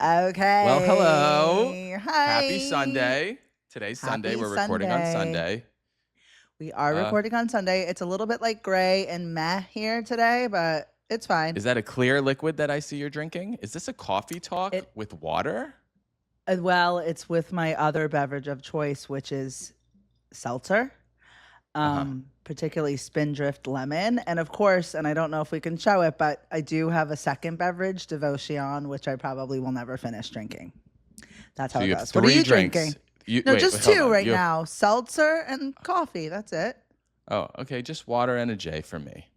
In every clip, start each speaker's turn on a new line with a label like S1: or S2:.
S1: Okay.
S2: Well, hello.
S1: Hi.
S2: Happy Sunday. Today's Sunday.
S1: Happy
S2: We're recording on Sunday.
S1: We are recording on Sunday. It's a little bit like gray and meh here today, but it's fine.
S2: Is that a clear liquid that I see you're drinking? Is this a coffee talk with water?
S1: Well, it's with my other beverage of choice, which is seltzer. Particularly Spindrift Lemon. And of course, and I don't know if we can show it, but I do have a second beverage, Devotion, which I probably will never finish drinking. That's how it goes. What are you drinking? Just two right now. Seltzer and coffee. That's it.
S2: Oh, okay. Just water and a J for me.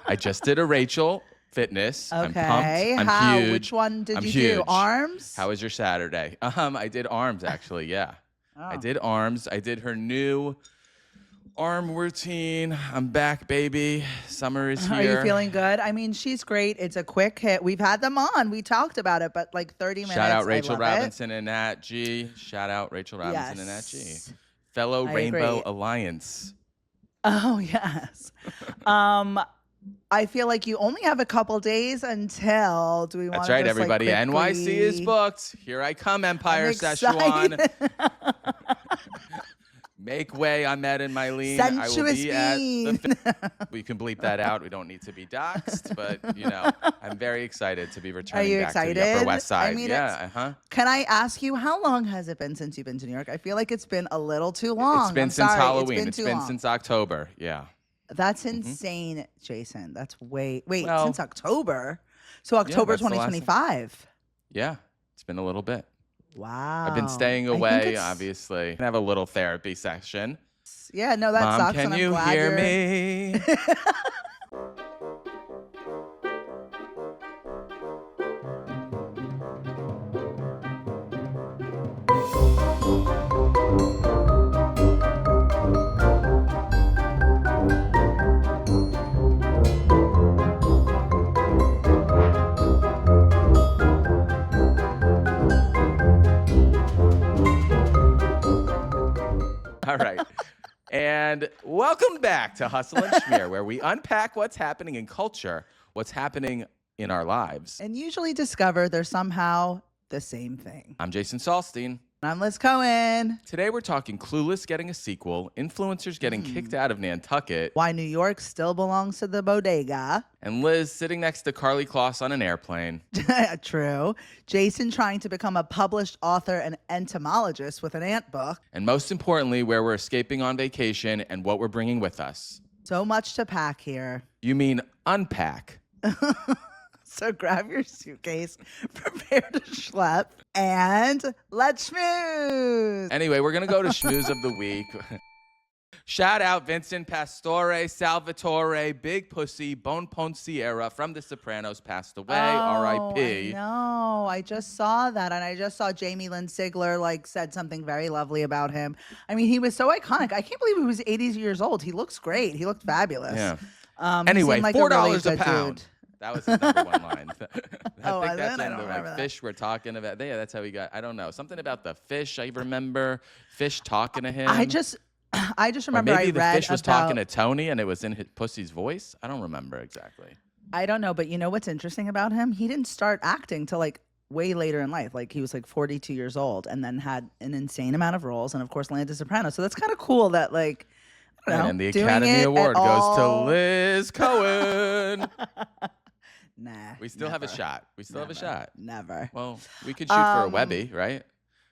S2: I just did a Rachel Fitness.
S1: Okay.
S2: I'm pumped. I'm huge.
S1: Which one did you
S2: do?
S1: Arms?
S2: How was your Saturday? I did arms, actually. Yeah.
S1: Oh.
S2: I did arms. I did her new arm routine. I'm back, baby. Summer is here.
S1: Are you feeling good? I mean, she's great. It's a quick hit. We've had them on. We talked about it, but like 30 minutes.
S2: Shout out Rachel Robinson and Nat G. Shout out Rachel Robinson and Nat G. Fellow Rainbow Alliance.
S1: Oh, yes. I feel like you only have a couple days until. Do we want?
S2: That's right, everybody. NYC is booked. Here I come, Empire Szechuan. Make way, Ahmed and Mylene. I will be at the we can bleep that out. We don't need to be doxxed, but I'm very excited to be returning back to the Upper West Side.
S1: I mean, Can I ask you, how long has it been since you've been to New York? I feel like it's been a little too long.
S2: It's been since Halloween. It's been since October. Yeah.
S1: That's insane, Jason. That's since October. So October 2025.
S2: Yeah, it's been a little bit.
S1: Wow.
S2: I've been staying away, obviously. I have a little therapy session.
S1: Yeah, no, that
S2: Mom,
S1: sucks.
S2: Can you hear me? All right. And welcome back to Hustle and Schmear, where we unpack what's happening in culture, what's happening in our lives.
S1: And usually discover they're somehow the same thing.
S2: I'm Jason Salstein.
S1: I'm Liz Cohen.
S2: Today we're talking Clueless getting a sequel, influencers getting kicked out of Nantucket,
S1: why New York still belongs to the Bodega,
S2: and Liz sitting next to Karlie Kloss on an airplane.
S1: True. Jason trying to become a published author and entomologist with an ant book.
S2: And most importantly, where we're escaping on vacation and what we're bringing with us.
S1: So much to pack here.
S2: You mean unpack.
S1: So grab your suitcase, prepare to schlep, and let's schmooze.
S2: Anyway, we're going to go to schmooze of the week. Shout out Vincent, Pastore, Salvatore, Big Pussy, Bone Ponciera from The Sopranos passed away. R.I.P.
S1: No, I just saw that, and I just saw Jamie Lynn Sigler said something very lovely about him. I mean, he was so iconic. I can't believe he was 80 years old. He looks great. He looked fabulous.
S2: Yeah. Anyway, $4 a pound.
S1: Dude.
S2: That was his number one line. I think
S1: that's
S2: in the fish we're talking about. Yeah, that's how he got. I don't know, something about the fish. I remember fish talking to him.
S1: I just remember
S2: or maybe the fish was talking to Tony, and it was in his Pussy's voice. I don't remember exactly.
S1: I don't know, but you know what's interesting about him? He didn't start acting till way later in life. He was 42 years old, and then had an insane amount of roles, and of course landed Sopranos. So that's kind of cool that
S2: and the Academy Award goes to Liz Cohen.
S1: Nah.
S2: We still have a shot.
S1: Never.
S2: Well, we could shoot for a Webby, right?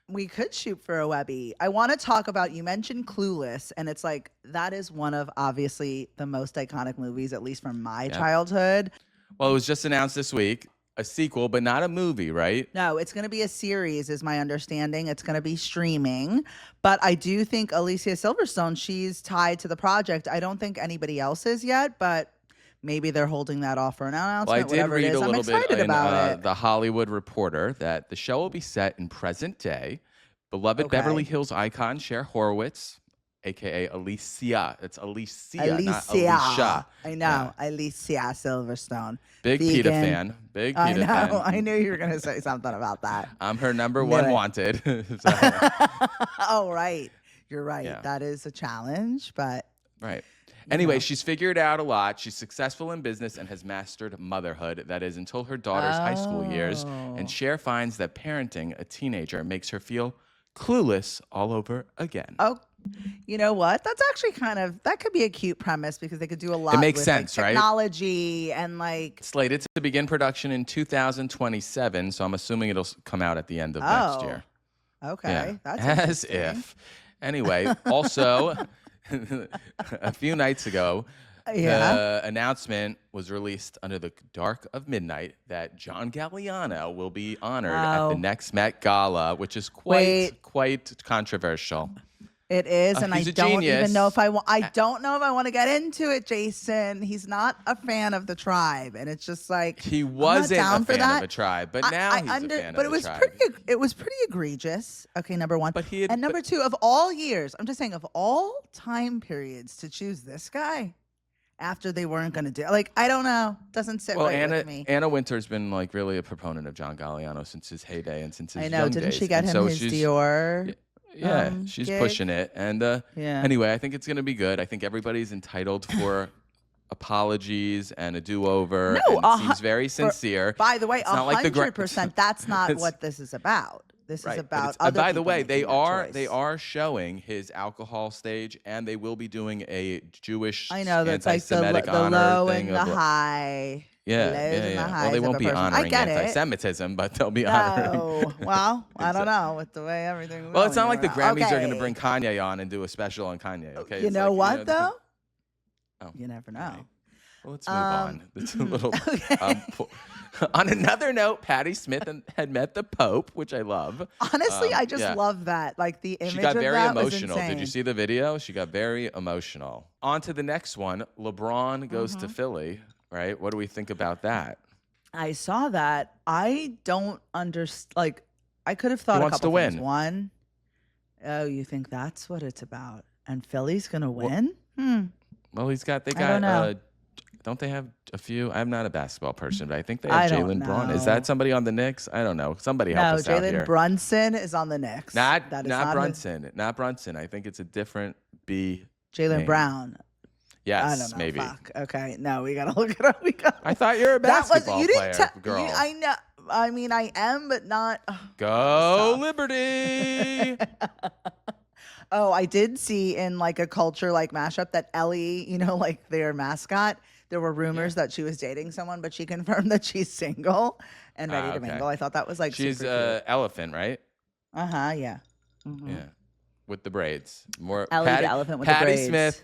S1: We could shoot for a Webby. I want to talk about, you mentioned Clueless, and it's that is one of obviously the most iconic movies, at least from my childhood.
S2: Well, it was just announced this week, a sequel, but not a movie, right?
S1: No, it's going to be a series, is my understanding. It's going to be streaming. But I do think Alicia Silverstone, she's tied to the project. I don't think anybody else is yet, but maybe they're holding that off for an announcement.
S2: Well, I did read a little bit in
S1: it.
S2: The Hollywood Reporter that the show will be set in present day. Beloved Beverly Hills icon Cher Horowitz, a.k.a. Alicia. It's Alicia, not Alicia.
S1: I know. Yeah. Alicia Silverstone.
S2: Big PETA fan. Big PETA fan.
S1: I knew you were going to say something about that.
S2: I'm her number one wanted.
S1: Oh, right. You're right.
S2: Yeah.
S1: That is a challenge, but...
S2: Right. Anyway, she's figured out a lot. She's successful in business and has mastered motherhood. That is until her daughter's high school years. And Cher finds that parenting a teenager makes her feel clueless all over again.
S1: Oh, you know what? That's actually that could be a cute premise because they could do a lot.
S2: It makes
S1: with,
S2: sense,
S1: like,
S2: right?
S1: Technology and like.
S2: Slated to begin production in 2027, so I'm assuming it'll come out at the end of next year.
S1: Okay,
S2: yeah.
S1: that's
S2: as if. Anyway, also, a few nights ago, the announcement was released under the dark of midnight that John Galliano will be honored at the next Met Gala, which is quite controversial.
S1: It is, and I don't
S2: genius.
S1: even know if I don't know if I want to get into it, Jason. He's not a fan of the tribe, and it's just like
S2: he wasn't
S1: a fan
S2: of a tribe, but now he's a fan of the tribe.
S1: But it was pretty egregious. Okay, number one. And number two, of all years, I'm just saying, of all time periods to choose this guy after they weren't going to do, like, I don't know, doesn't sit right with me.
S2: Anna Wintour's been like really a proponent of John Galliano since his heyday and since his young
S1: didn't
S2: days.
S1: she get him his Dior?
S2: Yeah, she's pushing it. And anyway, I think it's going to be good. I think everybody's entitled for apologies and a do-over.
S1: No,
S2: and seems very sincere.
S1: By the way, 100%. That's not what this is about. This is about other
S2: by the
S1: people
S2: way, they
S1: making
S2: are showing his alcohol stage, and they will be doing a Jewish
S1: that's like
S2: anti-Semitic
S1: the
S2: honor
S1: low
S2: thing
S1: and the high.
S2: Yeah. Well, they won't be honoring anti-Semitism, but they'll be honoring.
S1: Well, I don't know with the way everything.
S2: Well, it's not like the Grammys are going to bring Kanye on and do a special on Kanye. Okay.
S1: You know what though?
S2: Oh,
S1: you never know.
S2: Okay. Well, let's move on. It's a little. On another note, Patti Smith had met the Pope, which I love.
S1: Honestly, I just love that. Like the image.
S2: She got very
S1: emotional.
S2: Did you see the video? She got very emotional. On to the next one. LeBron goes to Philly. Right? What do we think about that?
S1: I saw that. I don't understand. Like, I could have thought a couple things. One, oh, you think that's what it's about? And Philly's gonna win?
S2: Well, don't they have a few? I'm not a basketball person, but I think they have Jalen Brown. Is that somebody on the Knicks? I don't know. Somebody help us out here.
S1: Jalen Brunson is on the Knicks.
S2: Not Brunson. Not Brunson. I think it's a different B.
S1: Jalen Brown.
S2: Yes,
S1: I don't know.
S2: Maybe.
S1: Fuck. Okay. No, we gotta look it up.
S2: I thought you were a basketball player, girl.
S1: I know. I mean, I am, but not.
S2: Go Liberty!
S1: Oh, I did see in like a culture like mashup that Ellie, like their mascot. There were rumors that she was dating someone, but she confirmed that she's single and ready to mingle. I thought that was like
S2: she's
S1: super cute.
S2: Elephant, right?
S1: Yeah.
S2: Mm-hmm. Yeah, with the braids. More
S1: Ellie the elephant with the braids.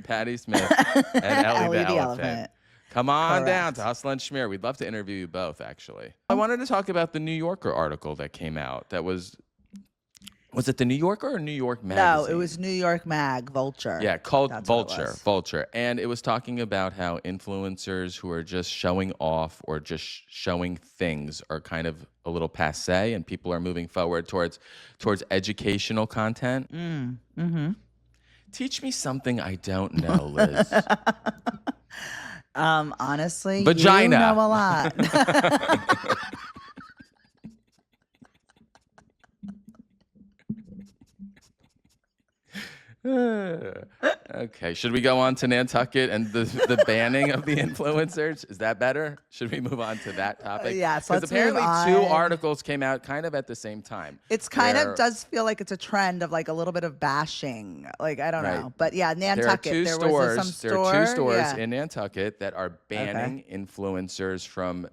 S2: Patti Smith and Ellie the elephant. Come on down to Hustle and Schmear. We'd love to interview you both, actually. I wanted to talk about the New Yorker article that came out. That was it the New Yorker or New York Magazine?
S1: No, it was New York Mag, Vulture.
S2: Yeah, called Vulture. Vulture. And it was talking about how influencers who are just showing off or just showing things are kind of a little passé, and people are moving forward towards educational content. Teach me something I don't know, Liz.
S1: Honestly,
S2: vagina.
S1: You know a lot.
S2: Okay, should we go on to Nantucket and the banning of the influencers? Is that better? Should we move on to that topic?
S1: Yes, let's
S2: apparently
S1: move on.
S2: 2 articles came out kind of at the same time.
S1: It's kind of does feel like it's a trend of like a little bit of bashing. Like, I don't know. But yeah, Nantucket.
S2: There are 2 stores in Nantucket that are banning influencers from,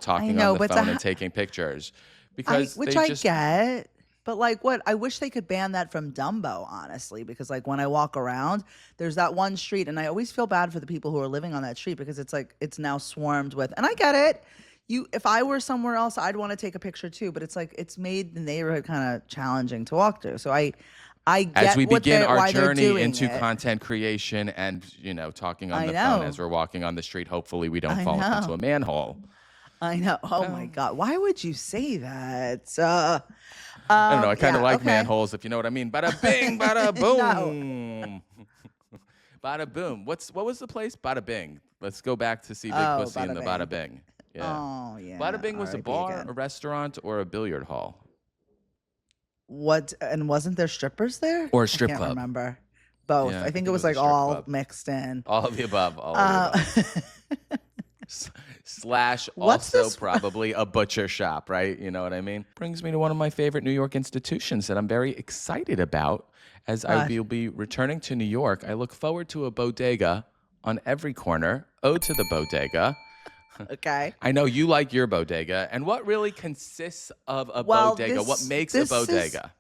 S2: talking on the phone and taking pictures. Because
S1: I get. But like I wish they could ban that from Dumbo, honestly, because like when I walk around, there's that one street and I always feel bad for the people who are living on that street because it's like it's now swarmed with, and I get it. If I were somewhere else, I'd want to take a picture too, but it's like it's made the neighborhood kind of challenging to walk through. So I get
S2: as we begin our
S1: why
S2: journey into content creation and talking on the phone as we're walking on the street, hopefully we don't fall into a manhole.
S1: I know. Oh my God. Why would you say that?
S2: I don't know. I kind of like manholes, if you know what I mean. Bada bing, bada boom. Bada boom. What was the place? Bada Bing. Let's go back to see Big Pussy in the Bada Bing. Yeah.
S1: Oh, yeah.
S2: Bada Bing was a bar, a restaurant, or a billiard hall.
S1: What? And wasn't there strippers there?
S2: Or a strip club?
S1: I can't remember. both.
S2: Yeah,
S1: I think it was
S2: a
S1: like
S2: strip
S1: all
S2: club.
S1: mixed in.
S2: All of the above. All of the above. Slash
S1: What's
S2: also
S1: this-
S2: probably a butcher shop, right? You know what I mean? Brings me to one of my favorite New York institutions that I'm very excited about as I will be returning to New York. I look forward to a bodega on every corner. Ode to the bodega.
S1: Okay.
S2: I know you like your bodega. And what really consists of a bodega? What makes a bodega?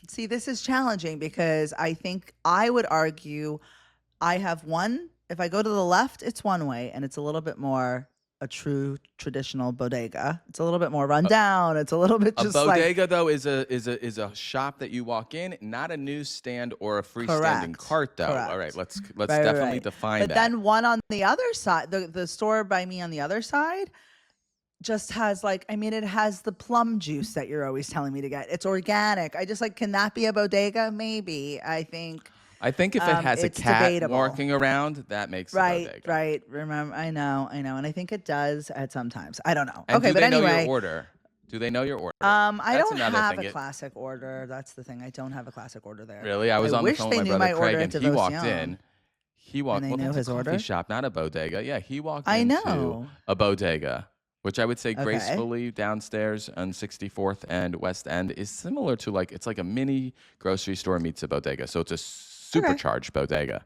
S1: See, this is challenging because I think I would argue I have one. If I go to the left, it's one way, and it's a little bit more a true traditional bodega. It's a little bit more run down. It's a little bit just
S2: a bodega though is a shop that you walk in, not a newsstand or a freestanding cart though.
S1: Correct.
S2: All right, let's definitely define that.
S1: But then one on the other side, the store by me on the other side just has it has the plum juice that you're always telling me to get. It's organic. I just can that be a bodega? Maybe. I think
S2: if it has a cat
S1: debatable.
S2: walking around, that makes it a bodega.
S1: Right. Remember, I know, and I think it does at sometimes. I don't know.
S2: And
S1: okay,
S2: do
S1: but
S2: they know
S1: anyway,
S2: your order? Do they know your order?
S1: I don't
S2: another
S1: have
S2: thing.
S1: a classic order. That's the thing. I don't have a classic order there.
S2: Really? I was on the
S1: wish
S2: phone
S1: they
S2: with
S1: knew
S2: my brother
S1: my
S2: Craig,
S1: order
S2: and he walked in.
S1: And they
S2: Well,
S1: knew
S2: that's
S1: his
S2: a coffee
S1: order?
S2: shop, not a bodega. Yeah, he walked
S1: I
S2: into
S1: know.
S2: a bodega, which I would say
S1: Okay.
S2: gracefully downstairs on 64th and West End is similar to it's like a mini grocery store meets a bodega. So it's a supercharged bodega.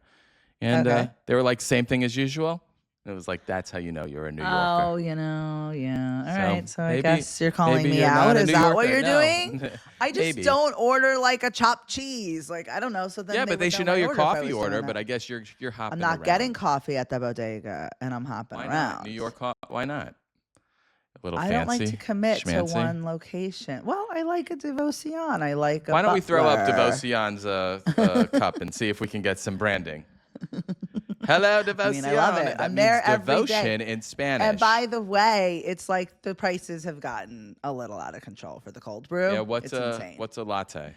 S2: And they were like, same thing as usual. And it was like, that's how you know you're a New Yorker.
S1: Oh, yeah. All right. So I guess you're calling
S2: maybe
S1: me
S2: you're
S1: out.
S2: not a
S1: Is
S2: New
S1: that what
S2: Yorker.
S1: you're
S2: No.
S1: doing? I just
S2: Maybe.
S1: don't order like a chopped cheese. I don't know. So then
S2: But they
S1: would
S2: should know
S1: my
S2: your
S1: order if I
S2: coffee
S1: was
S2: order.
S1: doing
S2: But
S1: that.
S2: I guess you're hopping
S1: I'm not
S2: around.
S1: getting coffee at the bodega, and I'm hopping
S2: Why
S1: around.
S2: not? New York, why not? A little
S1: I
S2: fancy.
S1: don't like to commit to
S2: schmancy?
S1: one location. Well, I like a devotion. I like a
S2: Why don't we throw up
S1: butler.
S2: Devocion's cup and see if we can get some branding? Hello, Devotion.
S1: I love it.
S2: That
S1: I'm
S2: means
S1: there every
S2: devotion
S1: day.
S2: in Spanish.
S1: And by the way, it's like the prices have gotten a little out of control for the cold brew.
S2: yeah,
S1: it's insane.
S2: what's a latte?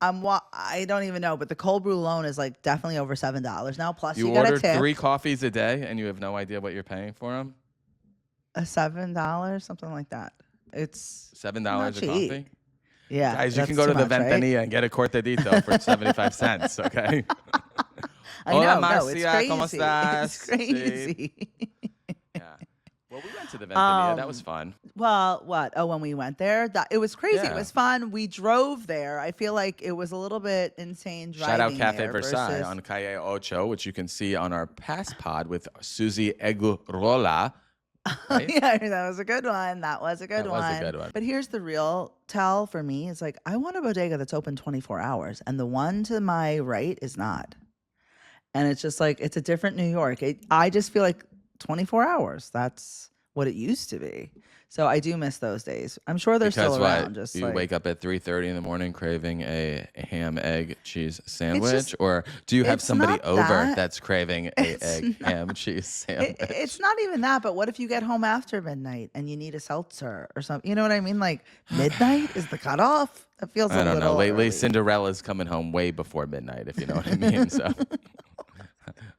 S1: I don't even know, but the cold brew alone is definitely over $7 now. Plus
S2: You
S1: you got a
S2: ordered
S1: tip.
S2: 3 coffees a day and you have no idea what you're paying for them?
S1: $7, something like that. It's
S2: $7
S1: not
S2: a
S1: cheap.
S2: coffee?
S1: Yeah,
S2: Guys, you
S1: that's
S2: can go to
S1: too
S2: the
S1: much, right?
S2: Ventanilla and get a cortadito for 75 cents, okay?
S1: I
S2: Hola,
S1: know, no, it's
S2: Marcia,
S1: crazy.
S2: ¿cómo estás?
S1: It's crazy.
S2: Yeah. Well, we went to the Ventanilla. That was fun.
S1: Well, what? Oh, when we went there, it was crazy.
S2: Yeah.
S1: It was fun. We drove there. I feel like it was a little bit insane driving
S2: Shout out Cafe
S1: there
S2: Versailles
S1: versus-
S2: on Calle Ocho, which you can see on our past pod with Susie Egurola. Right?
S1: Yeah, that was a good one. That was a good
S2: That
S1: one.
S2: was a good one.
S1: But here's the real tell for me. It's I want a bodega that's open 24 hours. And the one to my right is not. And it's just it's a different New York. I just feel 24 hours. That's what it used to be. So I do miss those days. I'm sure they're
S2: Because
S1: still around.
S2: what?
S1: Just
S2: You wake up at 3:30 in the morning craving a ham, egg, cheese sandwich? Or do you have
S1: it's
S2: somebody
S1: not
S2: over
S1: that.
S2: that's craving a egg, ham, cheese sandwich?
S1: It's not even that, but what if you get home after midnight and you need a seltzer or something? You know what I mean? Midnight is the cutoff. It feels
S2: I don't know. Lately,
S1: early.
S2: Cinderella's coming home way before midnight, if you know what I mean. So,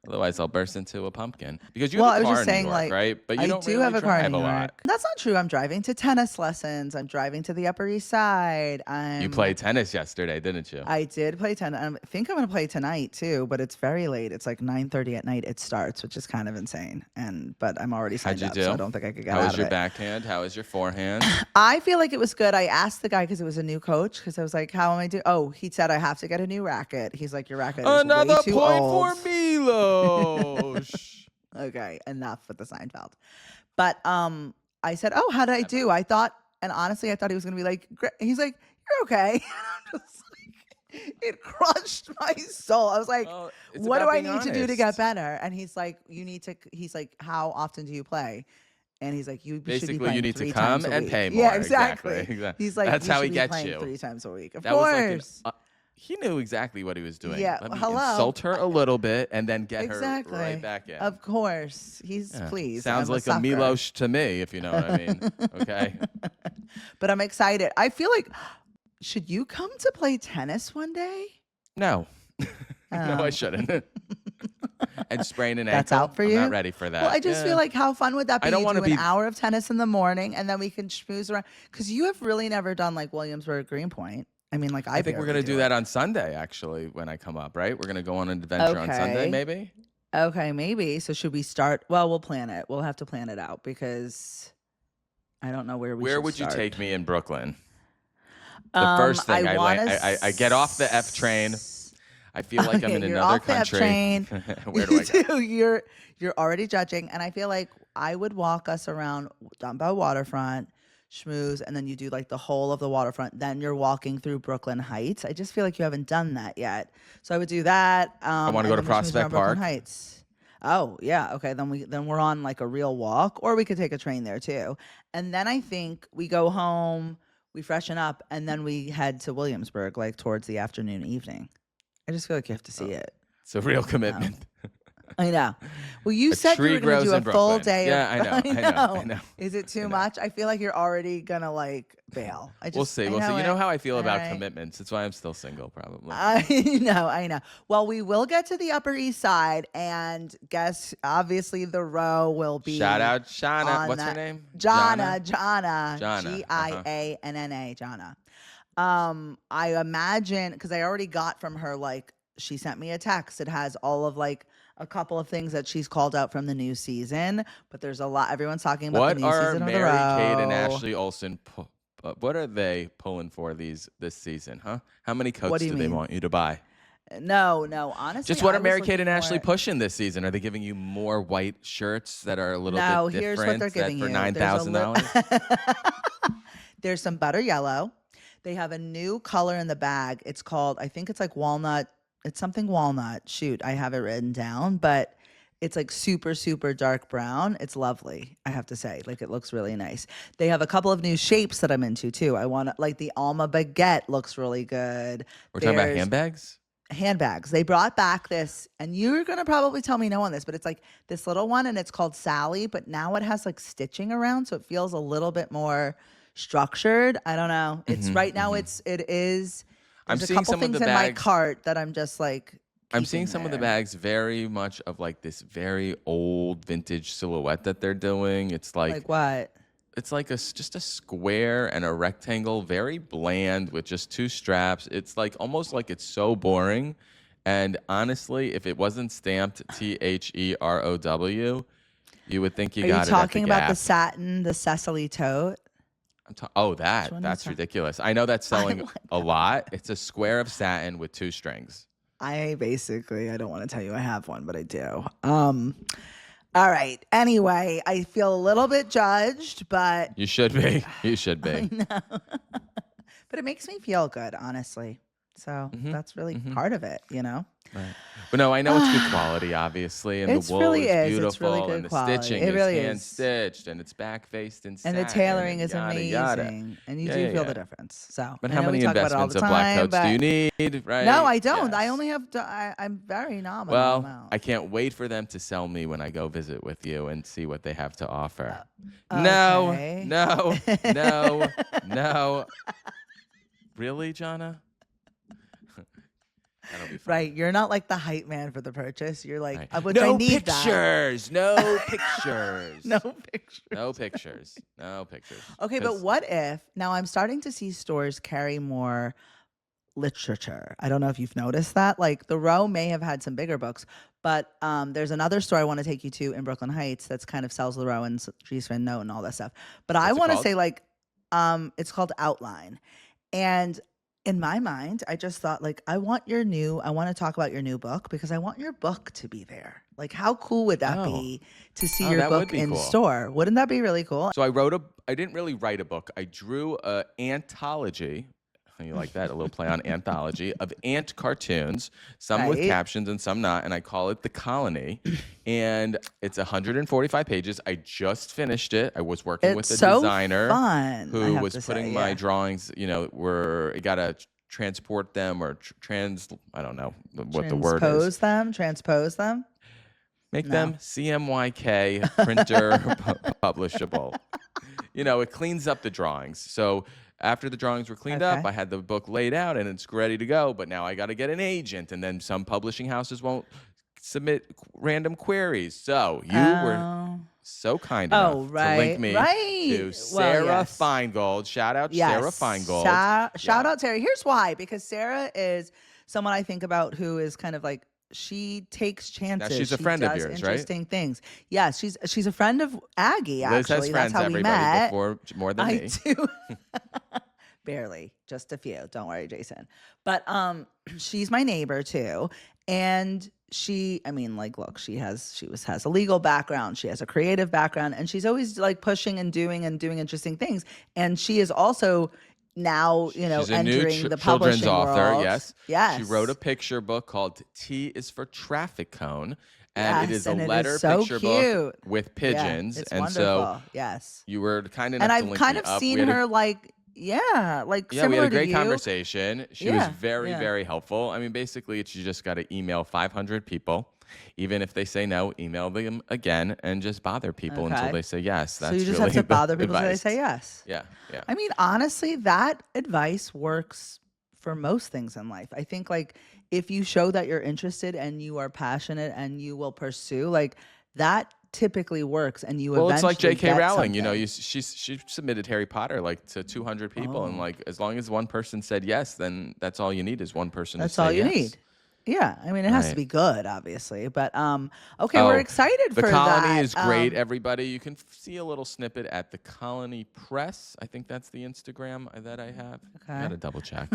S2: otherwise, I'll burst into a pumpkin. Because you have a
S1: I was
S2: car
S1: just
S2: in
S1: saying,
S2: New York, right? But you
S1: I
S2: don't
S1: do
S2: really
S1: have a car
S2: drive
S1: in New
S2: a lot.
S1: York. That's not true. I'm driving to tennis lessons. I'm driving to the Upper East Side.
S2: You played tennis yesterday, didn't you?
S1: I did play tennis. I think I'm going to play tonight too, but it's very late. It's 9:30 at night. It starts, which is kind of insane. But I'm already signed
S2: How'd you
S1: up,
S2: do?
S1: so I don't think I could get
S2: How
S1: out
S2: was
S1: of
S2: your
S1: it.
S2: backhand? How was your forehand?
S1: I feel like it was good. I asked the guy because it was a new coach. Because I was like, "How am I doing?" Oh, he said I have to get a new racket. He's like, "Your racket is
S2: Another
S1: way too
S2: point
S1: old."
S2: for Milos.
S1: Okay, enough with the Seinfeld. But I said, "Oh, how did I do?" I thought, and honestly, I thought he was gonna be like, "Great." He's like, "You're okay." I'm just it crushed my soul. I was like,
S2: Well, it's
S1: "What do
S2: about
S1: I
S2: being
S1: need to do to get
S2: honest.
S1: better?" And he's like, "You need to." He's like, "How often do you play?" And he's like, "You should be
S2: Basically,
S1: playing
S2: you need to
S1: 3
S2: come
S1: times a
S2: and
S1: week."
S2: pay
S1: Yeah,
S2: more.
S1: exactly.
S2: Exactly.
S1: He's like,
S2: That's
S1: "You
S2: how
S1: should
S2: he
S1: be
S2: gets
S1: playing
S2: you.
S1: 3 times a week." Of
S2: That was
S1: course.
S2: he knew exactly what he was doing.
S1: Yeah,
S2: Let me
S1: hello.
S2: insult her a little bit and then get
S1: Exactly.
S2: her right back in.
S1: Of course. He's
S2: Yeah.
S1: pleased.
S2: Sounds
S1: I'm
S2: like a
S1: sucker.
S2: Milos to me, if you know what I mean. Okay.
S1: But I'm excited. I feel like, should you come to play tennis one day?
S2: No. No, I
S1: Oh.
S2: shouldn't. And sprain an ankle.
S1: That's out for
S2: I'm
S1: you?
S2: not ready for that.
S1: Well, I just
S2: Yeah.
S1: feel like how fun would that be?
S2: I don't
S1: You
S2: wanna
S1: do
S2: be-
S1: an hour of tennis in the morning, and then we can schmooze around. Because you have really never done Williamsburg Greenpoint, I mean, like
S2: I think we're going to do that on Sunday, actually, when I come up, right? We're going to go on an adventure on Sunday, maybe?
S1: Okay, maybe. So should we start? Well, we'll plan it. We'll have to plan it out because I don't know where we should start.
S2: Where would you take me in Brooklyn? The first thing, I get off the F train. I feel like I'm in another country. Where do I go?
S1: You're already judging, and I feel like I would walk us around Dumbo waterfront, schmooze, and then you do like the whole of the waterfront. Then you're walking through Brooklyn Heights. I just feel like you haven't done that yet, so I would do that.
S2: I want to go to Prospect Park.
S1: Heights. Oh yeah, okay. Then we're on like a real walk, or we could take a train there too. And then I think we go home, we freshen up, and then we head to Williamsburg like towards the afternoon, evening. I just feel like you have to see it.
S2: It's a real commitment.
S1: I know. Well, you said you were going to do a full day.
S2: Yeah, I know.
S1: Is it too much? I feel like you're already going to like bail.
S2: We'll see. You know how I feel about commitments. That's why I'm still single, probably.
S1: I know. Well, we will get to the Upper East Side, and guess obviously the row will be.
S2: Shout out Shauna. What's her name?
S1: Jana.
S2: Gianna.
S1: Gianna. Jana. I imagine because I already got from her like she sent me a text. It has all of like a couple of things that she's called out from the new season, but there's a lot. Everyone's talking about the new season of the row.
S2: What are Mary-Kate and Ashley Olsen? What are they pulling for this season? Huh? How many coats do they want you to buy?
S1: No. Honestly,
S2: just what are Mary-Kate and Ashley pushing this season? Are they giving you more white shirts that are a little bit different?
S1: Here's what they're giving you
S2: for $9,000.
S1: There's some butter yellow. They have a new color in the bag. It's called, I think it's like walnut. It's something walnut. Shoot, I have it written down, but it's like super, super dark brown. It's lovely, I have to say. Like it looks really nice. They have a couple of new shapes that I'm into too. I want to, like the Alma baguette looks really good.
S2: We're talking about handbags?
S1: Handbags. They brought back this, and you're going to probably tell me no on this, but it's like this little one and it's called Sally, but now it has like stitching around. So it feels a little bit more structured. I don't know. It's right now. It is. There's a couple things in my cart that I'm just like.
S2: I'm seeing some of the bags very much of like this very old vintage silhouette that they're doing. It's like
S1: what?
S2: It's like just a square and a rectangle, very bland with just two straps. It's like almost like it's so boring. And honestly, if it wasn't stamped THEROW, you would think you got it at the Gap. Are you
S1: talking about the satin, the Cecily tote?
S2: That's ridiculous. I know that's selling a lot. It's a square of satin with two strings.
S1: I don't want to tell you I have one, but I do. All right. Anyway, I feel a little bit judged, but
S2: you should be. You should be.
S1: I know. But it makes me feel good, honestly. So that's really part of it, you know?
S2: Right. But no, I know it's good quality, obviously, and the wool is beautiful,
S1: it's really good
S2: and the
S1: quality.
S2: stitching
S1: is really
S2: hand stitched, and it's back faced and satin,
S1: and the tailoring is
S2: yada,
S1: amazing,
S2: yada.
S1: And you do feel the difference. So,
S2: but how many investments of black coats do you need? Right?
S1: No, I don't.
S2: Yes.
S1: I only have. I'm very nominal.
S2: Well, I can't wait for them to sell me when I go visit with you and see what they have to offer. No. Really, Jana? That'll be fun.
S1: Right, you're not like the hype man for the purchase. You're like,
S2: right.
S1: which I need
S2: pictures. No pictures.
S1: No pictures.
S2: No pictures. No pictures.
S1: Okay, but what if now I'm starting to see stores carry more literature? I don't know if you've noticed that. Like the Row may have had some bigger books, but there's another store I want to take you to in Brooklyn Heights that's kind of sells the Row and Dries Van Noten and all that stuff. But I want to say like, it's called Outline, and in my mind, I just thought, like, I want to talk about your new book because I want your book to be there. Like, how cool would that be to see your book in store? Wouldn't that be really cool?
S2: So I didn't really write a book. I drew an anthology. You like that? A little play on anthology of ant cartoons, some with captions and some not. And I call it The Colony. And it's 145 pages. I just finished it. I was working with a designer who was putting my drawings, you got to transport them or I don't know what the word is.
S1: Transpose them?
S2: Make them CMYK printer publishable. It cleans up the drawings. So after the drawings were cleaned up, I had the book laid out and it's ready to go. But now I got to get an agent, and then some publishing houses won't submit random queries. So you were so kind enough to link me to Sarah Feingold. Shout out Sarah Feingold.
S1: Shout out Sarah. Here's why. Because Sarah is someone I think about who is kind of like, she takes chances.
S2: Now she's a friend of yours, right?
S1: Interesting things. Yes, she's a friend of Aggie,
S2: Liz
S1: actually.
S2: has friends,
S1: that's how we met.
S2: Before, more than me.
S1: I do. Barely. Just a few. Don't worry, Jason. But she's my neighbor too. And she has a legal background, she has a creative background, and she's always like pushing and doing interesting things. And she is also now, she's entering the publishing
S2: children's author.
S1: world.
S2: Yes. She wrote a picture book called T is for Traffic Cone. And it is a letter picture book with pigeons.
S1: It's
S2: and
S1: wonderful.
S2: So you were kind enough
S1: and
S2: to
S1: I've
S2: link
S1: kind
S2: me
S1: of
S2: up.
S1: seen her
S2: we had a great conversation. She was very, very helpful. I mean, basically, you just got to email 500 people. Even if they say no, email them again and just bother people until they say yes. That's
S1: so you just
S2: really
S1: have to bother people
S2: advice.
S1: until they say yes.
S2: Yeah.
S1: I mean, honestly, that advice works for most things in life. I think like if you show that you're interested and you are passionate and you will pursue, like that typically works, and you eventually
S2: it's like J.K. Rowling.
S1: Something.
S2: She submitted Harry Potter like to 200 people, and like as long as one person said yes, then that's all you need is one person.
S1: That's
S2: to say
S1: all you
S2: yes.
S1: need. Yeah, I mean it has to be good, obviously, but okay, we're excited for that.
S2: The Colony is great, everybody. You can see a little snippet at the Colony Press. I think that's the Instagram that I have. Okay. I gotta double check.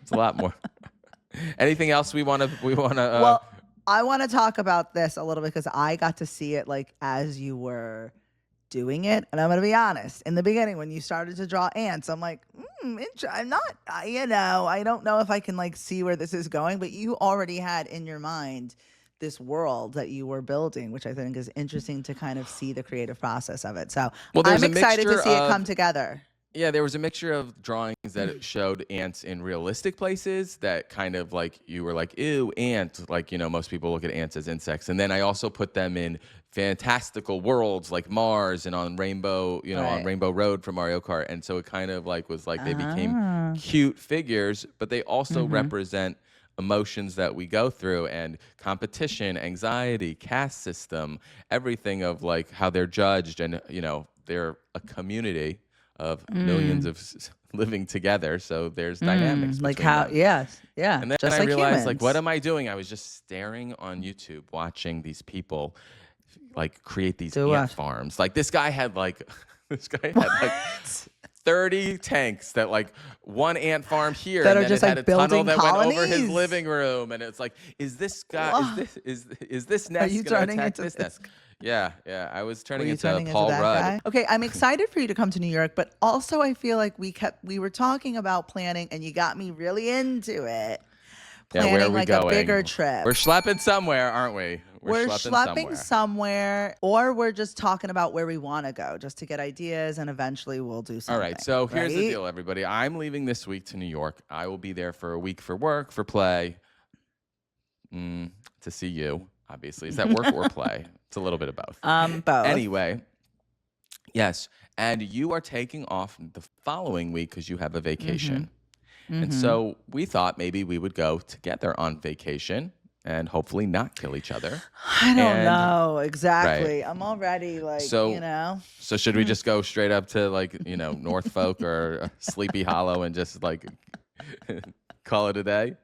S2: It's a lot more. Anything else we want to?
S1: Well, I want to talk about this a little bit because I got to see it like as you were doing it. And I'm going to be honest, in the beginning, when you started to draw ants, I'm like, I'm not, I don't know if I can like see where this is going, but you already had in your mind this world that you were building, which I think is interesting to kind of see the creative process of it. So I'm excited to see it come together.
S2: Yeah, there was a mixture of drawings that showed ants in realistic places that kind of like you were like, ew, ant. Like, most people look at ants as insects. And then I also put them in fantastical worlds like Mars and on Rainbow, on Rainbow Road from Mario Kart. And so it kind of like was like they became cute figures, but they also represent emotions that we go through and competition, anxiety, caste system, everything of like how they're judged. And, they're a community of millions of living together, so there's dynamics
S1: like how
S2: them.
S1: Yeah,
S2: and then
S1: just
S2: I
S1: like
S2: realized
S1: humans.
S2: like what am I doing? I was just staring on YouTube watching these people like create these ant farms. Like this guy had like 30 tanks that like one ant farm here
S1: that
S2: and
S1: are
S2: then
S1: just
S2: it
S1: like
S2: had a tunnel that
S1: colonies?
S2: went over his living room, and it's like, is this guy is this nest gonna attack this nest? Yeah. I was turning into Paul Rudd.
S1: Guy? Okay, I'm excited for you to come to New York, but also I feel like we were talking about planning, and you got me really into it. Planning
S2: where are we
S1: like
S2: going?
S1: A bigger trip.
S2: We're schlepping somewhere, aren't we?
S1: We're schlepping somewhere, or we're just talking about where we want to go, just to get ideas, and eventually we'll do something.
S2: All right, so here's the deal, everybody. I'm leaving this week to New York. I will be there for a week for work, for play, to see you. Obviously, is that work or play? It's a little bit of both.
S1: Both.
S2: Anyway, yes, and you are taking off the following week because you have a vacation, and so we thought maybe we would go together on vacation and hopefully not kill each other.
S1: I don't know exactly. Right. I'm already like, So
S2: should we just go straight up to like Norfolk or Sleepy Hollow and just like call it a day?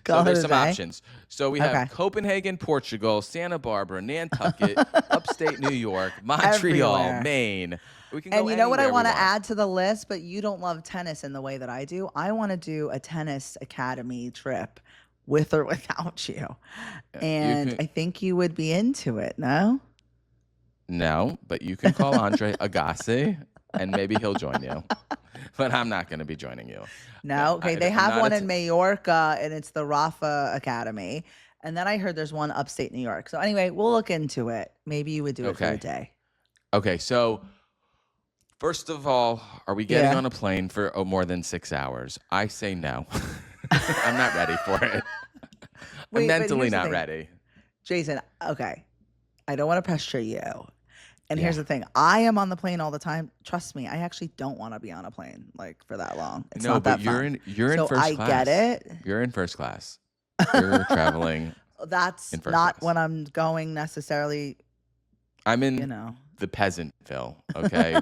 S2: So there's some options. So we have Copenhagen, Portugal, Santa Barbara, Nantucket, upstate New York, Montreal,
S1: everywhere.
S2: Maine. We can
S1: and
S2: go
S1: you know what I
S2: want
S1: to add to the list, but you don't love tennis in the way that I do. I want to do a tennis academy trip with or without you. And I think you would be into it, no?
S2: No, but you can call Andre Agassi and maybe he'll join you. But I'm not going to be joining you.
S1: No? Okay, they have one in Majorca, and it's the Rafa Academy. And then I heard there's one upstate New York. So anyway, we'll look into it. Maybe you would do it for a day.
S2: Okay, so first of all, are we getting on a plane for more than 6 hours? I say no. I'm not ready for it. I'm mentally not ready.
S1: Jason, okay. I don't want to pressure you. And here's the thing. I am on the plane all the time. Trust me, I actually don't want to be on a plane like for that long. It's not that fun.
S2: You're in first class.
S1: I get it.
S2: You're in first class. You're traveling
S1: that's
S2: in first
S1: not
S2: class.
S1: when I'm going necessarily.
S2: I'm in the Peasantville, okay?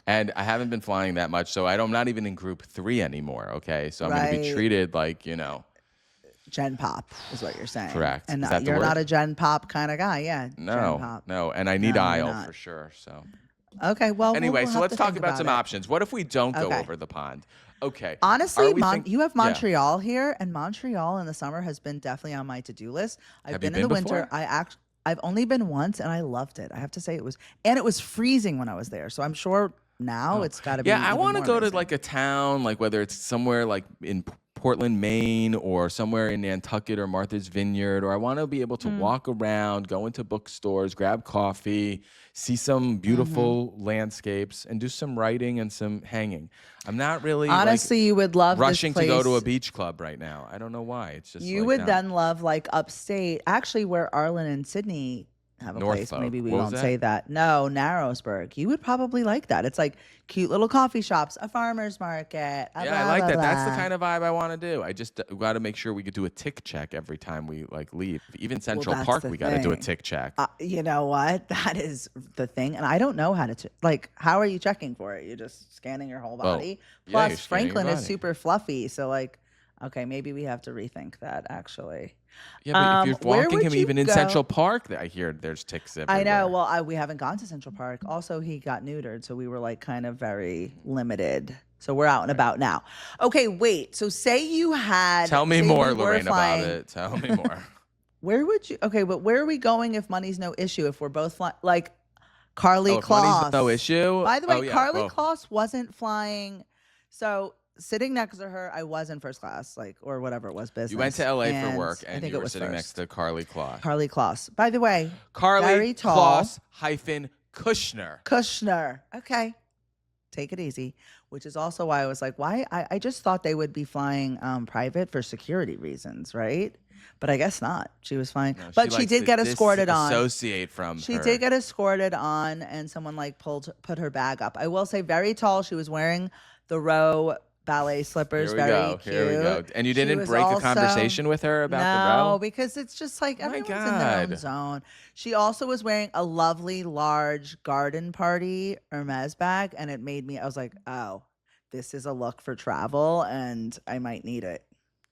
S2: And I haven't been flying that much, so I'm not even in group 3 anymore, okay? So I'm going to be treated like,
S1: Gen Pop is what you're saying.
S2: Correct.
S1: And
S2: Is that the
S1: you're
S2: word?
S1: not a Gen Pop kind of guy. Yeah.
S2: No,
S1: Gen Pop.
S2: no. And I need aisle for sure, so.
S1: Okay, well,
S2: anyway,
S1: we'll
S2: so let's talk about
S1: it.
S2: some options. What if we don't go over the pond? Okay.
S1: Honestly, you have Montreal here, and Montreal in the summer has been definitely on my to-do list. I've been in the winter. I've only been once, and I loved it. I have to say it was freezing when I was there. So I'm sure now it's got to be.
S2: Yeah, I want to go
S1: amazing.
S2: to like a town, like whether it's somewhere like in Portland, Maine, or somewhere in Nantucket or Martha's Vineyard, or I want to be able to walk around, go into bookstores, grab coffee, see some beautiful landscapes, and do some writing and some hanging. I'm not really
S1: honestly, you would love
S2: rushing
S1: this place.
S2: to go to a beach club right now. I don't know why. It's just
S1: you would then love like upstate, actually, where Arlen and Sydney have a place. Maybe we won't say that. No, Narrowsburg. You would probably like that. It's like cute little coffee shops, a farmer's market.
S2: I like that. That's the kind of vibe I want to do. I just got to make sure we could do a tick check every time we leave. Even Central Park, we got to do a tick check.
S1: You know what? That is the thing. And I don't know how to, how are you checking for it? You're just scanning your whole body. Plus, Franklin is super fluffy. So okay, maybe we have to rethink that actually.
S2: Yeah, but if you're walking him even in Central Park, I hear there's ticks everywhere.
S1: I know. Well, we haven't gone to Central Park. Also, he got neutered, so we were kind of very limited. So we're out and about now. Okay, wait. So say you had.
S2: Tell me more, Lorraine, about it. Tell me more.
S1: Where would you? Okay, but where are we going if money's no issue? If we're both flying, like Karlie Kloss.
S2: Money's no issue.
S1: By the way, Karlie Kloss wasn't flying. So sitting next to her, I was in first class, or whatever it was, business.
S2: You went to LA for work, and you were sitting next to Karlie Kloss.
S1: Karlie Kloss. By the way,
S2: Karlie Kloss Kushner.
S1: Kushner. Okay. Take it easy. Which is also why I was like, why? I just thought they would be flying private for security reasons, right? But I guess not. She was fine. No, but she did get escorted on.
S2: Disassociate from
S1: She did get escorted on, and someone put her bag up. I will say, very tall. She was wearing the Row ballet slippers. Very cute.
S2: Here we go. And you didn't break a conversation with her about the Row?
S1: No, because it's just everyone's in their own zone. She also was wearing a lovely, large garden party Hermès bag, and it made me, I was like, oh, this is a look for travel, and I might need it.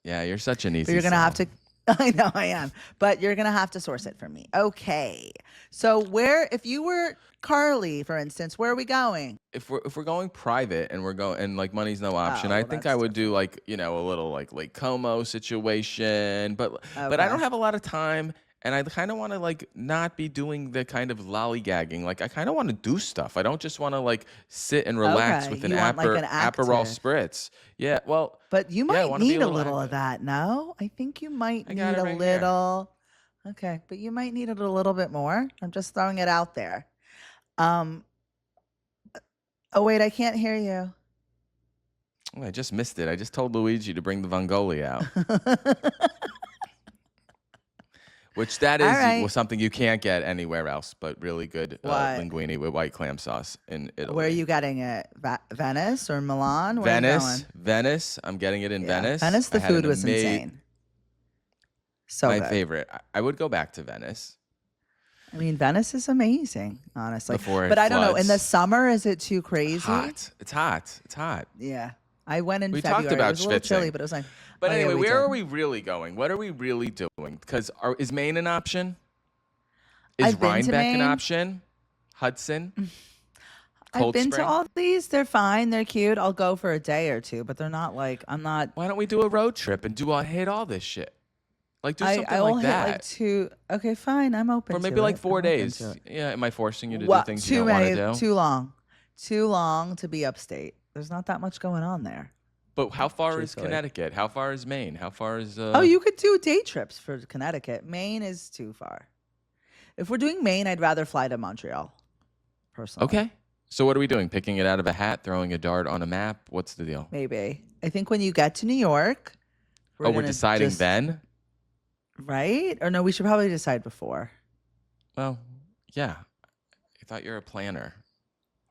S2: Yeah, you're such an easy
S1: But you're going to have to, I know I am, but you're going to have to source it for me. Okay. So if you were Karlie, for instance, where are we going?
S2: If we're going private and we're going and money's no option, I think I would do a little Lake Como situation, but I don't have a lot of time, and I kind of want to not be doing the kind of lollygagging. I kind of want to do stuff. I don't just want to sit and relax with an Aperol spritz. Yeah, well,
S1: but you might need a little of that. No, I think you might need a little. Here. Okay, but you might need it a little bit more. I'm just throwing it out there. Oh wait, I can't hear you.
S2: Oh, I just missed it. I just told Luigi to bring the Vongoli out. Which that is something you can't get anywhere else, but really good linguine with white clam sauce in Italy.
S1: Where are you getting it? Venice or Milan?
S2: Venice. I'm getting it in Venice.
S1: Venice, the food was insane. So
S2: my
S1: good.
S2: favorite. I would go back to Venice.
S1: I mean, Venice is amazing, honestly. But I don't know. In the summer, is it too crazy?
S2: It's hot.
S1: Yeah. I went in
S2: February. Talked about
S1: it was a little chilly, but it was like.
S2: But anyway, where are we really going? What are we really doing? Because is Maine an option? Is Rhinebeck an option? Hudson?
S1: I've been to all these. They're fine. They're cute. I'll go for a day or two, but they're not I'm not.
S2: Why don't we do a road trip and hit all this shit? Do something
S1: I will
S2: like that.
S1: Hit 2. Okay, fine. I'm open
S2: for maybe 4 days. Yeah, am I forcing you to do things you don't want to do?
S1: Too long to be upstate. There's not that much going on there.
S2: But how far is Connecticut? How far is Maine? How far is...
S1: Oh, you could do day trips for Connecticut. Maine is too far. If we're doing Maine, I'd rather fly to Montreal, personally.
S2: Okay. So what are we doing? Picking it out of a hat? Throwing a dart on a map? What's the deal?
S1: Maybe. I think when you get to New York...
S2: we're deciding then?
S1: Right? Or no, we should probably decide before.
S2: Well, yeah. I thought you're a planner.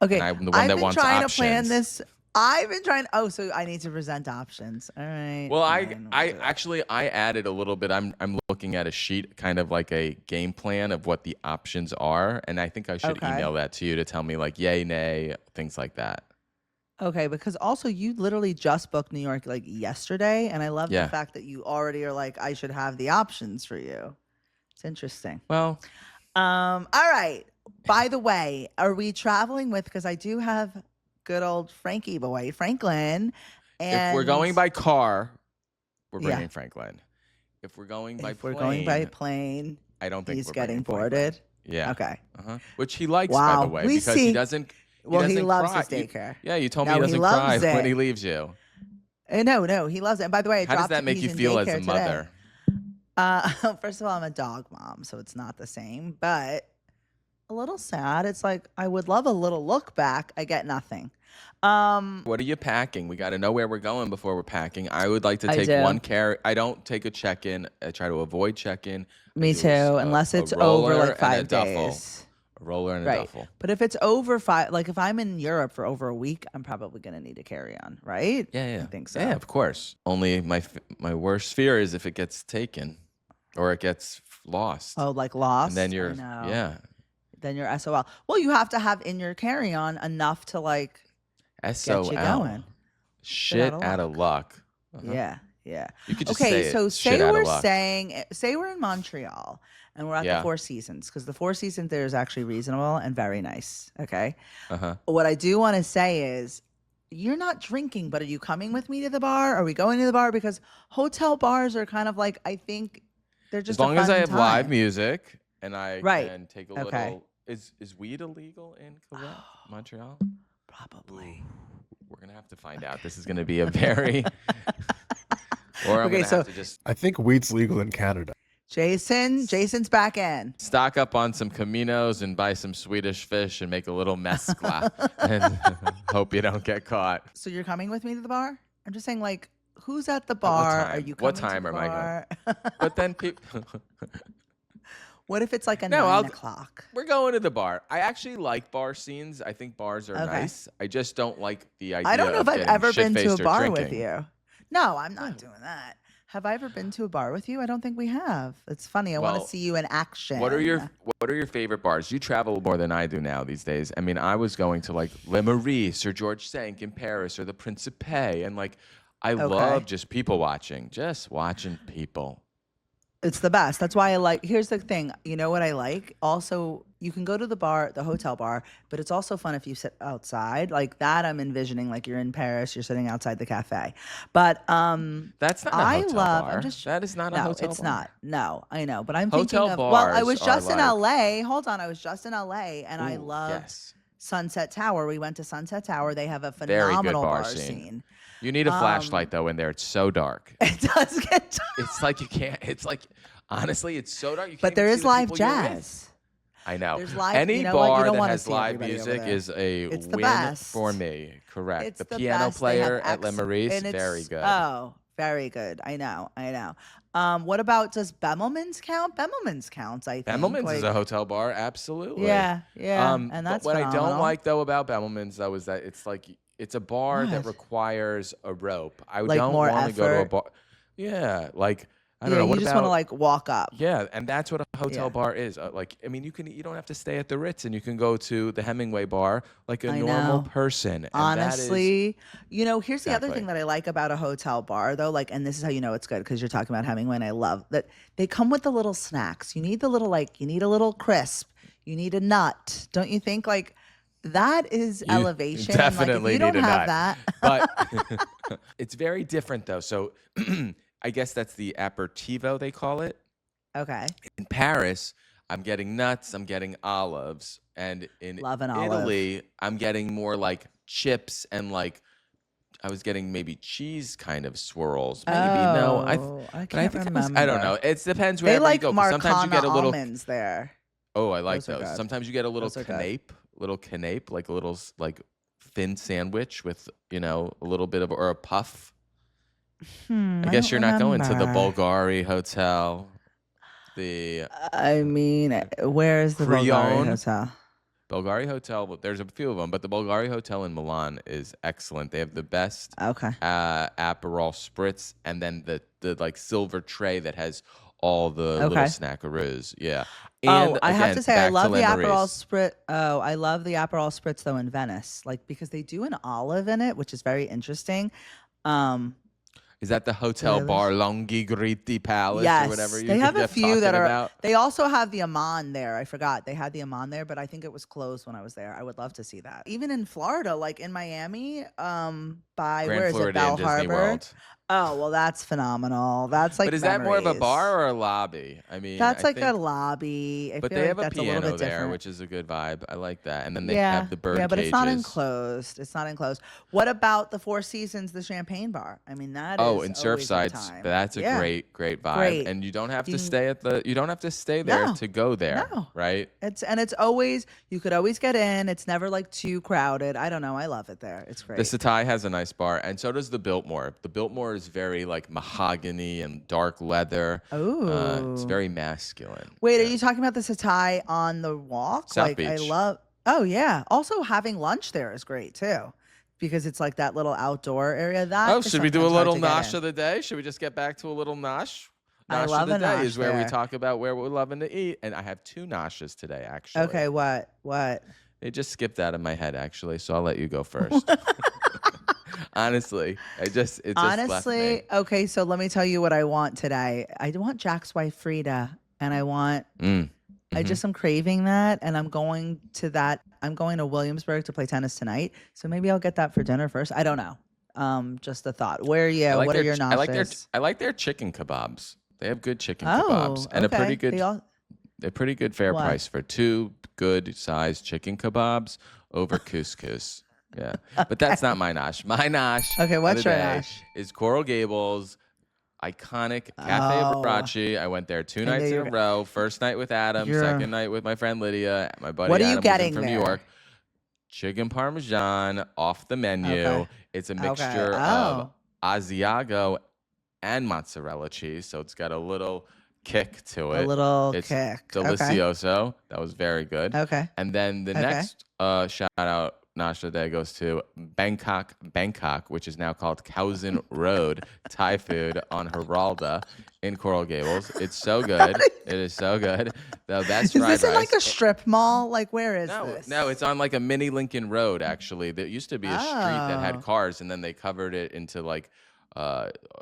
S1: Okay.
S2: And I'm the one that wants options.
S1: I've been trying to plan this... I've been trying. Oh, so I need to present options. All right.
S2: Well,
S1: fine, we'll
S2: I
S1: do that.
S2: actually I added a little bit. I'm looking at a sheet, kind of like a game plan of what the options are, and I think I should
S1: Okay.
S2: email that to you to tell me like yay, nay, things like that.
S1: Okay, because also you literally just booked New York like yesterday, and I love the
S2: Yeah.
S1: fact that you already are like, I should have the options for you. It's interesting.
S2: Well,
S1: All right. By the way, are we traveling with? Because I do have good old Frankie boy, Franklin. And
S2: if we're going by car, we're
S1: Yeah.
S2: bringing Franklin. If we're going by
S1: if we're
S2: plane,
S1: going by plane,
S2: I don't think
S1: he's
S2: we're
S1: getting
S2: bringing Franklin.
S1: boarded.
S2: Yeah.
S1: Okay.
S2: Which he likes, by
S1: Wow.
S2: the way,
S1: We
S2: because
S1: see.
S2: he doesn't.
S1: Well, he
S2: doesn't
S1: loves
S2: cry.
S1: his daycare.
S2: Yeah, you told me
S1: No,
S2: he
S1: he
S2: doesn't cry
S1: loves
S2: when
S1: it.
S2: he leaves you.
S1: No, he loves it. And by the way, I
S2: How does
S1: dropped
S2: that
S1: him.
S2: make
S1: He's
S2: you
S1: in
S2: feel as
S1: daycare
S2: a mother?
S1: today. First of all, I'm a dog mom, so it's not the same, but a little sad. It's like I would love a little look back. I get nothing.
S2: What are you packing? We got to know where we're going before we're packing. I would like to
S1: I
S2: take
S1: do.
S2: one carry. I don't take a check-in. I try to avoid check-in.
S1: Me too, unless it's over like 5 days.
S2: A roller and a
S1: Right.
S2: duffel.
S1: But if it's over 5, like if I'm in Europe for over a week, I'm probably going to need a carry-on, right?
S2: Yeah.
S1: I think so.
S2: Yeah, of course. Only my worst fear is if it gets taken or it gets lost.
S1: Oh, like lost?
S2: And then you're,
S1: I know.
S2: yeah.
S1: Then you're SOL. Well, you have to have in your carry-on enough to like
S2: SOL.
S1: get you going.
S2: Shit out of luck.
S1: Yeah.
S2: You could just
S1: Okay,
S2: say
S1: so
S2: it. Shit out of luck.
S1: say we're in Montreal and we're at the Four Seasons, because the Four Seasons there is actually reasonable and very nice. Okay. What I do want to say is, you're not drinking, but are you coming with me to the bar? Are we going to the bar? Because hotel bars are kind of like, I think they're just
S2: as long
S1: a
S2: as
S1: fun
S2: I have
S1: time.
S2: live music and I
S1: Right.
S2: can take a
S1: Okay.
S2: little. Is weed illegal in Quebec, Montreal?
S1: Probably.
S2: We're gonna have to find out. This is gonna be a very. Or I'm
S1: Okay,
S2: gonna
S1: so-
S2: have to just
S3: I think weed's legal in Canada.
S1: Jason's back in.
S2: stock up on some Caminos and buy some Swedish fish and make a little mescla and hope you don't get caught.
S1: So you're coming with me to the bar? I'm just saying, like, who's at the
S2: what
S1: bar?
S2: time?
S1: Are you coming
S2: What
S1: to
S2: time
S1: the
S2: am I
S1: bar?
S2: But then people.
S1: What if it's like a
S2: No,
S1: 9 o'clock?
S2: We're going to the bar. I actually like bar scenes. I think bars are
S1: Okay.
S2: nice. I just don't like the idea.
S1: I don't know
S2: of
S1: if I've
S2: getting
S1: ever been to a
S2: shit-faced or
S1: bar with
S2: drinking.
S1: you. No, I'm not doing that. Have I ever been to a bar with you? I don't think we have. It's funny. I want
S2: Well,
S1: to see you in action.
S2: What are your favorite bars? You travel more than I do now these days. I mean, I was going to like Le Maurice or George Cinq in Paris or the Principe, and like I love just people watching, just watching people.
S1: It's the best. That's why I like. Here's the thing. You know what I like? Also, you can go to the bar, the hotel bar, but it's also fun if you sit outside. Like that, I'm envisioning like you're in Paris, you're sitting outside the cafe. But
S2: That's not a
S1: I
S2: hotel
S1: love.
S2: bar.
S1: I'm just.
S2: That is not a
S1: No,
S2: hotel
S1: it's
S2: bar.
S1: not. No, I know. But I'm
S2: Hotel
S1: thinking of. Well, I
S2: bars
S1: was
S2: are
S1: just in
S2: like-
S1: LA. Hold on, I was just in LA, and I
S2: Ooh,
S1: loved
S2: yes.
S1: Sunset Tower. We went to Sunset Tower. They have a
S2: Very good
S1: phenomenal
S2: bar
S1: bar
S2: scene.
S1: scene.
S2: You need a flashlight though in there. It's so dark.
S1: It does get dark.
S2: It's like you can't. It's like honestly, it's so dark. You can't
S1: But there
S2: even
S1: is
S2: see the
S1: live
S2: people you're with.
S1: jazz.
S2: I know.
S1: There's live-
S2: Any
S1: you know what? You
S2: bar
S1: don't
S2: that
S1: wanna
S2: has
S1: see
S2: live
S1: everybody over
S2: music
S1: there.
S2: is a
S1: It's the
S2: win
S1: best.
S2: for me. Correct.
S1: It's
S2: The
S1: the
S2: piano
S1: best. They have
S2: player at Le Maurice,
S1: and it's-
S2: very good.
S1: Oh, very good. I know. What about, does Bemelmans count? Bemelmans counts, I think.
S2: Bemelmans is
S1: like-
S2: a hotel bar, absolutely.
S1: Yeah. And
S2: but
S1: that's
S2: what I don't
S1: phenomenal.
S2: like though about Bemelmans though is that it's like it's a bar that
S1: What?
S2: requires a rope. I
S1: Like
S2: don't
S1: more
S2: want to go to a
S1: effort?
S2: bar. Yeah, like I don't
S1: Yeah,
S2: know.
S1: you
S2: What
S1: just
S2: about,
S1: want to like walk up.
S2: Yeah, and that's what a hotel
S1: Yeah.
S2: bar is. Like, I mean, you don't have to stay at the Ritz, and you can go to the Hemingway bar like a
S1: I
S2: normal
S1: know.
S2: person. And that is,
S1: Honestly, here's the other
S2: Exactly.
S1: thing that I like about a hotel bar, though. Like, and this is how you know it's good, because you're talking about Hemingway, and I love that they come with the little snacks. You need the little, like, you need a little crisp. You need a nut. Don't you think? Like, that is
S2: You
S1: elevation. and,
S2: definitely
S1: like, if you
S2: need
S1: don't
S2: a
S1: have
S2: nut.
S1: that.
S2: but it's very different though. So I guess that's the aperitivo they call it.
S1: Okay.
S2: In Paris, I'm getting nuts, I'm getting olives, and in
S1: Love an olive.
S2: Italy, I'm getting more like chips and like I was getting maybe cheese kind of swirls. Maybe no,
S1: I
S2: but I
S1: can't
S2: think
S1: remember.
S2: I don't know. It depends
S1: They
S2: wherever
S1: like
S2: you go. 'Cause sometimes you get a
S1: Marcana
S2: little.
S1: almonds there.
S2: Oh, I like
S1: Those are
S2: those.
S1: good.
S2: Sometimes you get a little
S1: Those are good.
S2: canape, like a little like thin sandwich with a little bit of or a puff. I guess
S1: don't
S2: you're not going to the
S1: remember.
S2: Bulgari hotel. The
S1: I mean, where is the Bulgari
S2: Crillon?
S1: hotel?
S2: Bulgari Hotel. Well, there's a few of them, but the Bulgari Hotel in Milan is excellent. They have the best Aperol spritz, and then the like silver tray that has all the little snackaroos. Yeah. And
S1: I have to say, I love the Aperol
S2: Spritz.
S1: spritz. Oh, I love the Aperol spritz though in Venice, like because they do an olive in it, which is very interesting.
S2: Is that the Hotel Bar Longigriti Palace or whatever you
S1: they have a few that are.
S2: About?
S1: They also have the Amman there. I forgot they had the Amman there, but I think it was closed when I was there. I would love to see that. Even in Florida, like in Miami, by
S2: Grand
S1: where
S2: Florida
S1: is it, Bell
S2: Disney
S1: Harbor?
S2: World.
S1: Oh well, that's phenomenal. That's like.
S2: But is that more of a bar or a lobby? I mean,
S1: that's like a lobby. I
S2: but
S1: feel
S2: they
S1: like
S2: have a
S1: that's
S2: piano
S1: a little bit
S2: there,
S1: different.
S2: which is a good vibe. I like that. And then they have the bird
S1: but
S2: cages.
S1: it's not enclosed. It's not enclosed. What about the Four Seasons, the Champagne Bar? I mean, that is
S2: in Surfside. That's a great vibe. And you don't have to stay at the. You don't have to stay there to go there. No. Right.
S1: It's always you could always get in. It's never like too crowded. I don't know. I love it there. It's great.
S2: The Satai has a nice bar, and so does the Biltmore. The Biltmore is very like mahogany and dark leather.
S1: Oh,
S2: it's very masculine.
S1: Wait, are you talking about the Satai on the walk?
S2: South Beach.
S1: I love. Oh yeah. Also, having lunch there is great too, because it's like that little outdoor area.
S2: Should we do a little nosh of the day? Should we just get back to a little nosh?
S1: I love
S2: of the day
S1: nosh
S2: is where
S1: there.
S2: we talk about where we're loving to eat, and I have 2 noshes today actually.
S1: Okay, what?
S2: It just skipped out of my head actually, so I'll let you go first. Honestly, it just left me.
S1: Okay, so let me tell you what I want today. I want Jack's wife Freda, and I want. I just am craving that, and I'm going to Williamsburg to play tennis tonight. So maybe I'll get that for dinner first. I don't know. Just a thought. Where are you? What are your noshes?
S2: I like their chicken kebabs. They have good chicken kebabs and a pretty good fair price for 2 good sized chicken kebabs over couscous. Yeah, but that's not my nosh. My nosh.
S1: Okay, what's your nosh?
S2: Is Coral Gables iconic Cafe Abbracci. I went there 2 nights in a row. First night with Adam, second night with my friend Lydia. My buddy
S1: what are
S2: Adam
S1: you getting
S2: from
S1: there?
S2: New York. Chicken Parmesan off the menu. Okay. It's a mixture of Asiago and mozzarella cheese, so it's got a little kick to it. It's delicioso. Okay. That was very good.
S1: Okay.
S2: And then the next shout out Nasha Day goes to Bangkok, which is now called Khao Road Thai food on Geralda in Coral Gables. It's so good. It is so good. The best fried rice.
S1: Is this in like a strip mall? Like where is this?
S2: No, it's on like a mini Lincoln Road actually. There used to be a street that had cars, and then they covered it into like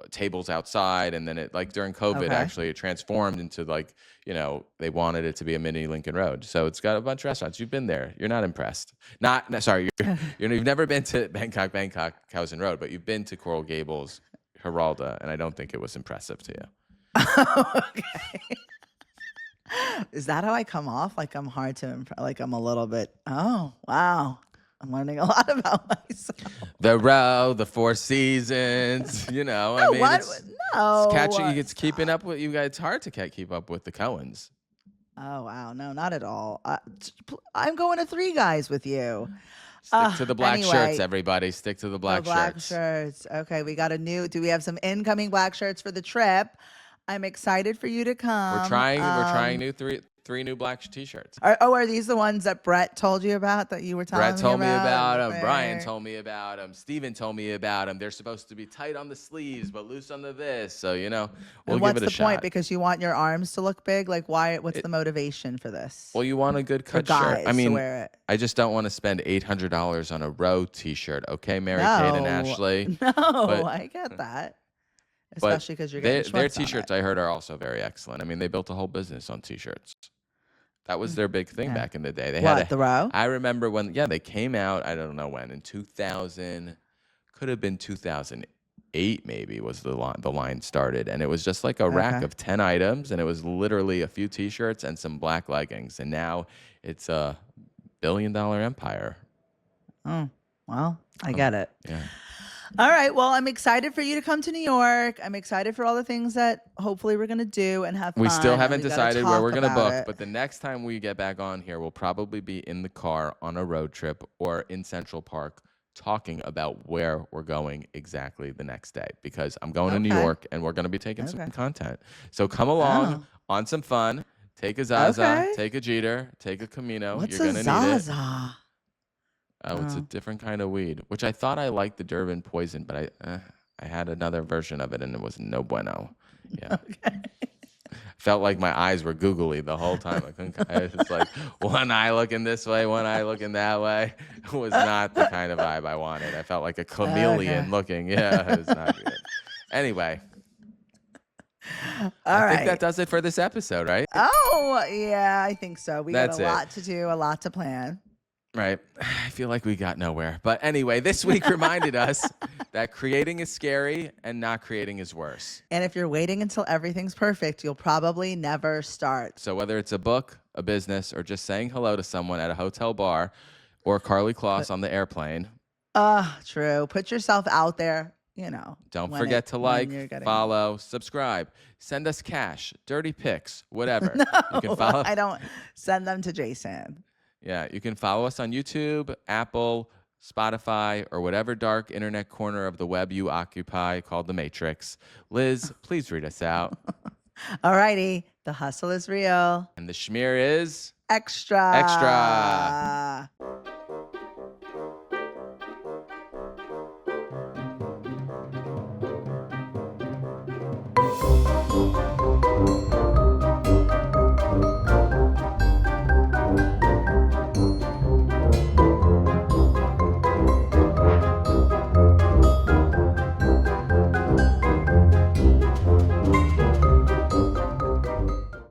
S2: tables outside, and then it like during COVID actually it transformed into like, you know, they wanted it to be a mini Lincoln Road. So it's got a bunch of restaurants. You've been there. You're not impressed. You've never been to Bangkok, Khao Road, but you've been to Coral Gables, Geralda, and I don't think it was impressive to you.
S1: Okay. Is that how I come off? Like I'm hard to impress? Like I'm a little bit, oh, wow. I'm learning a lot about myself.
S2: The Row, the Four Seasons, you know. I mean, it's keeping up with you guys. It's hard to keep up with the Cohens.
S1: Oh, wow. No, not at all. I'm going to 3 Guys with you.
S2: Stick to the black shirts, everybody. Stick to the black
S1: shirts. Okay, we got do we have some incoming black shirts for the trip? I'm excited for you to come.
S2: We're trying 3 new black T-shirts.
S1: Are these the ones that Brett told you about that you were telling me about?
S2: Brett told me about them. Brian told me about them. Steven told me about them. They're supposed to be tight on the sleeves but loose on the this. So, you know, we'll give it a shot.
S1: What's the point? Because you want your arms to look big? Like, why? What's the motivation for this?
S2: Well, you want a good cut shirt. I mean, to wear it. I just don't want to spend $800 on a Row T-shirt. Okay, Mary-Kate and Ashley?
S1: No, I get that. Especially because you're getting
S2: their T-shirts, I heard, are also very excellent. I mean, they built a whole business on T-shirts. That was their big thing back in the day. They had
S1: the Row?
S2: I remember when, they came out. I don't know when, in 2000, could have been 2008 maybe was the line started, and it was just like a rack of 10 items, and it was literally a few T-shirts and some black leggings, and now it's a billion-dollar empire.
S1: Oh, well, I get it.
S2: Yeah.
S1: All right. Well, I'm excited for you to come to New York. I'm excited for all the things that hopefully we're going to do and have fun.
S2: We still haven't decided where we're going to book, but the next time we get back on here, we'll probably be in the car on a road trip or in Central Park talking about where we're going exactly the next day, because I'm going to New York and we're going to be taking some content. So come along on some fun. Take a Zaza,
S1: Okay.
S2: take a Jeter, take a Camino.
S1: What's
S2: You're
S1: a
S2: going to need it.
S1: Zaza?
S2: Oh, it's a different kind of weed, which I thought I liked the Durban poison, but I had another version of it, and it was no bueno. Yeah.
S1: Okay.
S2: Felt like my eyes were googly the whole time. I was just like, one eye looking this way, one eye looking that way. It was not the kind of vibe I wanted. I felt like a chameleon looking. Yeah, it was not good. Anyway. I think that does it for this episode, right?
S1: Oh, yeah, I think so. We
S2: That's
S1: got a lot to do, a lot to plan.
S2: Right. I feel like we got nowhere. But anyway, this week reminded us that creating is scary and not creating is worse.
S1: And if you're waiting until everything's perfect, you'll probably never start.
S2: So whether it's a book, a business, or just saying hello to someone at a hotel bar or Karlie Kloss on the airplane.
S1: True. Put yourself out there,
S2: Don't forget to like,
S1: getting...
S2: follow, subscribe, send us cash, dirty pics, whatever.
S1: No,
S2: you can follow.
S1: I don't send them to Jason.
S2: Yeah, you can follow us on YouTube, Apple, Spotify, or whatever dark internet corner of the web you occupy called the Matrix. Liz, please read us out.
S1: All righty. The hustle is real.
S2: And the schmear is
S1: extra.
S2: extra.